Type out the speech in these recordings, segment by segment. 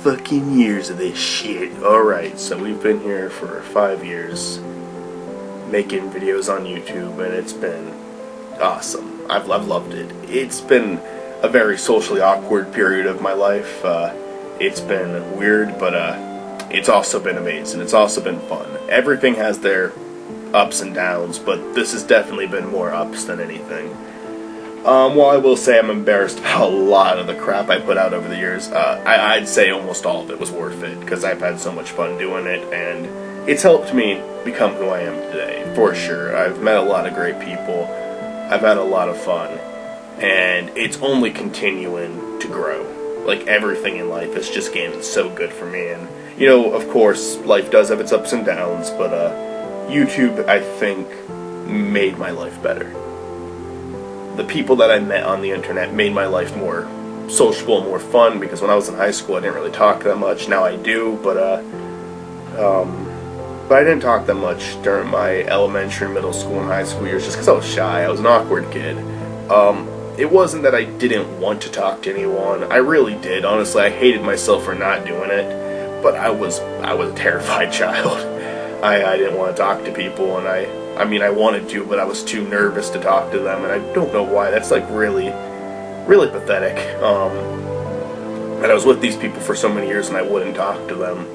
fucking years of this shit. Alright, so we've been here for 5 years making videos on YouTube, and it's been awesome. I've loved it. It's been a very socially awkward period of my life. It's been weird, but it's also been amazing. It's also been fun. Everything has their ups and downs, but this has definitely been more ups than anything. While I will say I'm embarrassed about a lot of the crap I put out over the years, I'd say almost all of it was worth it, because I've had so much fun doing it, and it's helped me become who I am today, for sure. I've met a lot of great people, I've had a lot of fun, and it's only continuing to grow. Like, everything in life is just getting so good for me, and, you know, of course, life does have its ups and downs, but, YouTube, I think, made my life better. The people that I met on the internet made my life more sociable and more fun, because when I was in high school I didn't really talk that much. Now I do, but I didn't talk that much during my elementary, middle school, and high school years, just because I was shy. I was an awkward kid. It wasn't that I didn't want to talk to anyone. I really did. Honestly, I hated myself for not doing it, but I was a terrified child. I didn't want to talk to people, and I mean, I wanted to, but I was too nervous to talk to them, and I don't know why. That's, like, really, really pathetic. And I was with these people for so many years, and I wouldn't talk to them.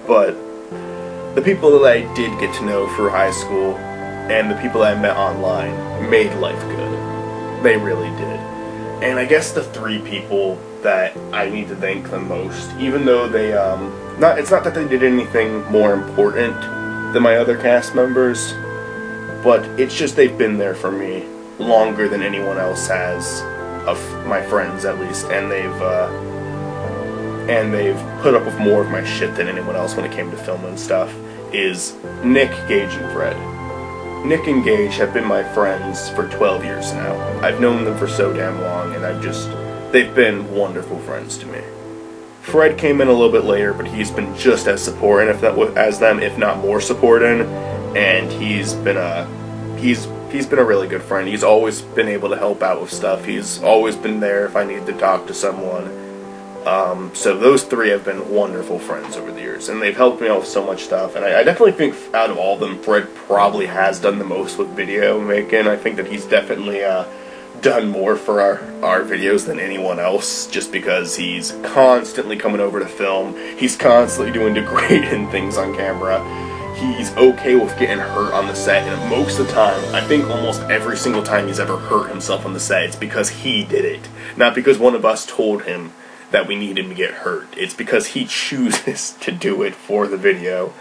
But the people that I did get to know through high school, and the people that I met online, made life good. They really did. And I guess the three people that I need to thank the most, even though they, it's not that they did anything more important than my other cast members, but it's just they've been there for me longer than anyone else has, of my friends at least, and they've put up with more of my shit than anyone else when it came to filming and stuff, is Nick, Gage, and Fred. Nick and Gage have been my friends for 12 years now. I've known them for so damn long, and they've been wonderful friends to me. Fred came in a little bit later, but he's been just as supporting as them, if not more supporting, and he's been a really good friend. He's always been able to help out with stuff. He's always been there if I needed to talk to someone. So those three have been wonderful friends over the years, and they've helped me out with so much stuff, and I definitely think out of all of them, Fred probably has done the most with video making. I think that he's definitely done more for our videos than anyone else, just because he's constantly coming over to film. He's constantly doing degrading things on camera. He's okay with getting hurt on the set, and most of the time, I think almost every single time he's ever hurt himself on the set, it's because he did it. Not because one of us told him that we need him to get hurt. It's because he chooses to do it for the video.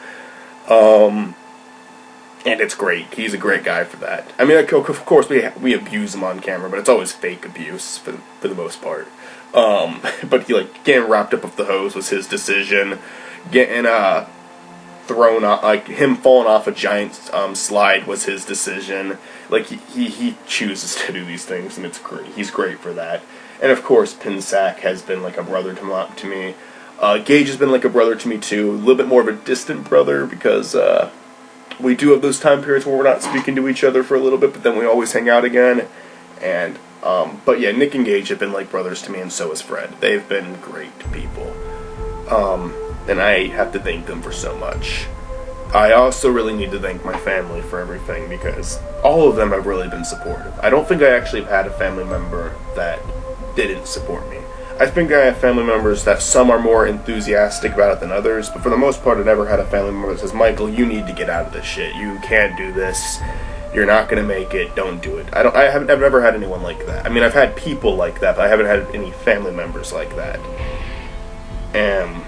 And it's great. He's a great guy for that. I mean, of course, we abuse him on camera, but it's always fake abuse for the most part. But getting wrapped up with the hose was his decision. Getting thrown off, like him falling off a giant slide was his decision. Like he chooses to do these things, and it's great. He's great for that. And of course, Pinsack has been like a brother to me. Gage has been like a brother to me too. A little bit more of a distant brother, because we do have those time periods where we're not speaking to each other for a little bit, but then we always hang out again. And but yeah, Nick and Gage have been like brothers to me, and so has Fred. They've been great people, and I have to thank them for so much. I also really need to thank my family for everything, because all of them have really been supportive. I don't think I actually have had a family member that didn't support me. I think I have family members that some are more enthusiastic about it than others, but for the most part I never had a family member that says, Michael, you need to get out of this shit. You can't do this. You're not going to make it. Don't do it. I've never had anyone like that. I mean, I've had people like that, but I haven't had any family members like that. And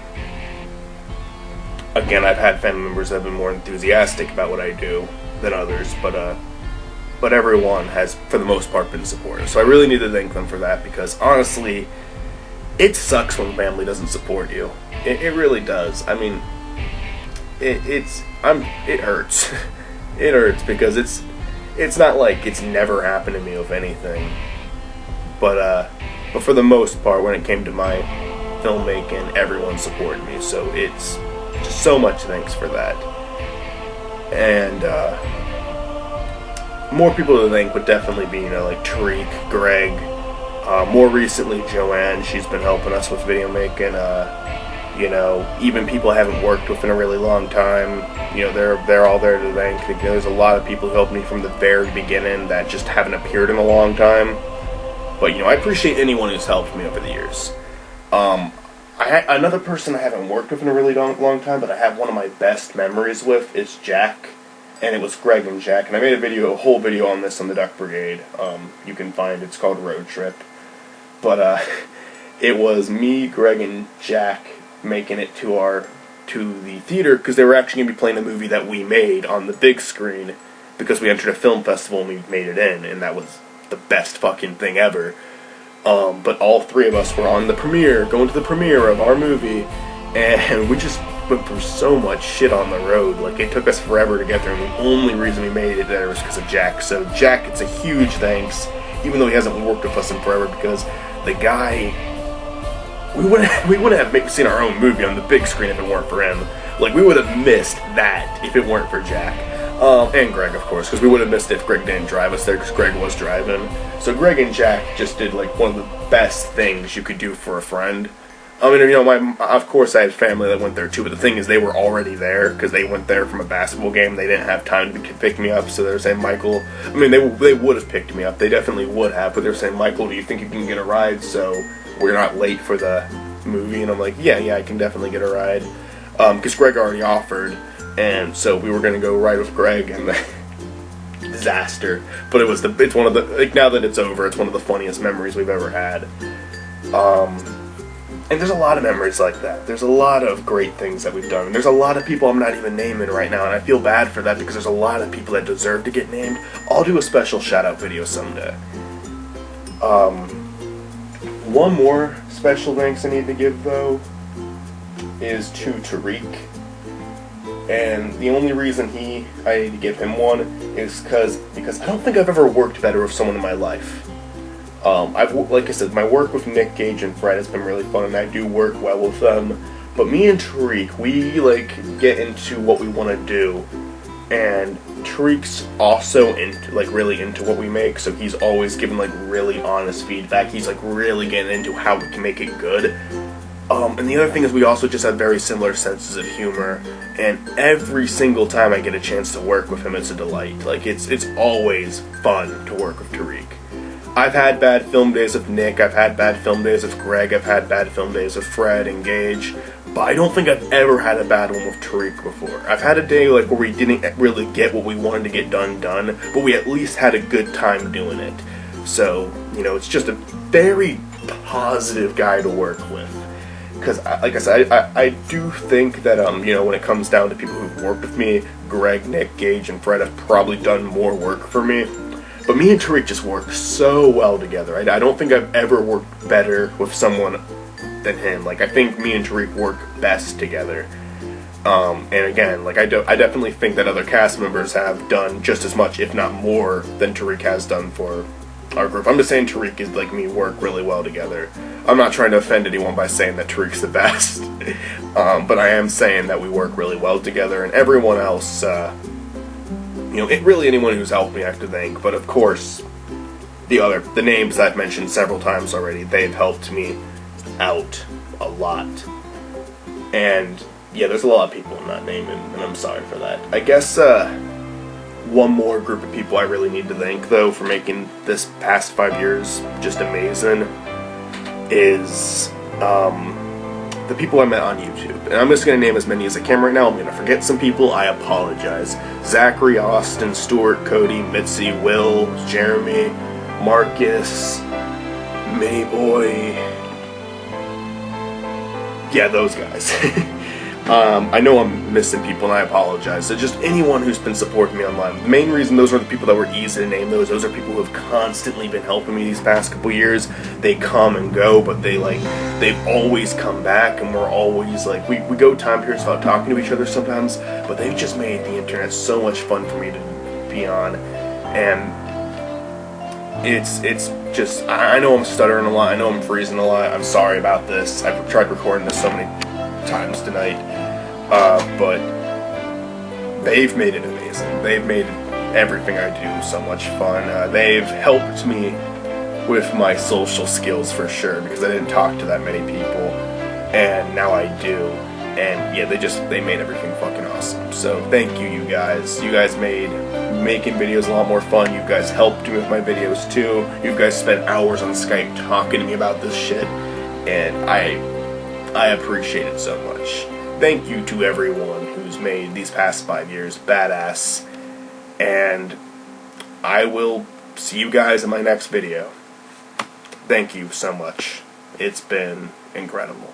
again, I've had family members that have been more enthusiastic about what I do than others, but everyone has, for the most part, been supportive. So I really need to thank them for that, because honestly, it sucks when family doesn't support you. It really does. I mean, it hurts. It hurts, because it's not like it's never happened to me with anything. But for the most part, when it came to my filmmaking, everyone supported me. So it's just so much thanks for that. And more people to thank would definitely be, like Tariq, Greg, More recently, Joanne, she's been helping us with video making. You know, even people I haven't worked with in a really long time, you know, they're all there to thank. You know, there's a lot of people who helped me from the very beginning that just haven't appeared in a long time. But, you know, I appreciate anyone who's helped me over the years. Another person I haven't worked with in a really long time, but I have one of my best memories with, is Jack. And it was Greg and Jack. And I made a whole video on this on the Duck Brigade. You can find it's called Road Trip. But it was me, Greg, and Jack making it to the theater, because they were actually going to be playing a movie that we made on the big screen, because we entered a film festival and we made it in, and that was the best fucking thing ever. But all three of us were on the premiere, going to the premiere of our movie, and we just went through so much shit on the road. Like, it took us forever to get there, and the only reason we made it there was because of Jack. So Jack, it's a huge thanks, even though he hasn't worked with us in forever, because the guy, we wouldn't have seen our own movie on the big screen if it weren't for him. Like, we would have missed that if it weren't for Jack. And Greg, of course, because we would have missed it if Greg didn't drive us there, because Greg was driving. So Greg and Jack just did, like, one of the best things you could do for a friend. I mean, you know, of course I had family that went there too, but the thing is, they were already there, because they went there from a basketball game. They didn't have time to pick me up, so they were saying, Michael, I mean, they would have picked me up. They definitely would have, but they were saying, Michael, do you think you can get a ride so we're not late for the movie? And I'm like, yeah, I can definitely get a ride, because Greg already offered, and so we were going to go ride with Greg, and disaster. But it's one of the, like, now that it's over, it's one of the funniest memories we've ever had. And there's a lot of memories like that. There's a lot of great things that we've done. And there's a lot of people I'm not even naming right now, and I feel bad for that, because there's a lot of people that deserve to get named. I'll do a special shout-out video someday. One more special thanks I need to give, though, is to Tariq. And the only reason I need to give him one is because I don't think I've ever worked better with someone in my life. Like I said, my work with Nick, Gage, and Fred has been really fun, and I do work well with them. But me and Tariq, we, like, get into what we want to do, and Tariq's also really into what we make, so he's always giving, like, really honest feedback. He's, like, really getting into how we can make it good. And the other thing is, we also just have very similar senses of humor, and every single time I get a chance to work with him, it's a delight. Like, it's always fun to work with Tariq. I've had bad film days with Nick, I've had bad film days with Greg, I've had bad film days with Fred and Gage, but I don't think I've ever had a bad one with Tariq before. I've had a day, like, where we didn't really get what we wanted to get done, but we at least had a good time doing it. So, you know, it's just a very positive guy to work with. Because, like I said, I do think that, you know, when it comes down to people who've worked with me, Greg, Nick, Gage, and Fred have probably done more work for me. But me and Tariq just work so well together. I don't think I've ever worked better with someone than him. Like, I think me and Tariq work best together. And again, like, I definitely think that other cast members have done just as much, if not more, than Tariq has done for our group. I'm just saying Tariq is, like, me, work really well together. I'm not trying to offend anyone by saying that Tariq's the best. But I am saying that we work really well together, and everyone else, you know, really anyone who's helped me I have to thank. But of course, the names I've mentioned several times already, they've helped me out a lot. And yeah, there's a lot of people I'm not naming, and I'm sorry for that. I guess one more group of people I really need to thank, though, for making this past 5 years just amazing is the people I met on YouTube. And I'm just going to name as many as I can right now. I'm going to forget some people. I apologize. Zachary, Austin, Stuart, Cody, Mitzi, Will, Jeremy, Marcus, Mini Boy. Yeah, those guys. I know I'm missing people, and I apologize. So just anyone who's been supporting me online. The main reason those are the people that were easy to name. Those are people who have constantly been helping me these past couple years. They come and go, but they've always come back, and we're always, like, we go time periods without talking to each other sometimes, but they've just made the internet so much fun for me to be on. And it's just, I know I'm stuttering a lot, I know I'm freezing a lot, I'm sorry about this. I've tried recording this so many times tonight, but they've made it amazing. They've made everything I do so much fun. They've helped me with my social skills for sure, because I didn't talk to that many people, and now I do. And yeah, they made everything fucking awesome. So thank you, you guys. You guys made making videos a lot more fun. You guys helped me with my videos too. You guys spent hours on Skype talking to me about this shit, and I appreciate it so much. Thank you to everyone who's made these past 5 years badass, and I will see you guys in my next video. Thank you so much. It's been incredible.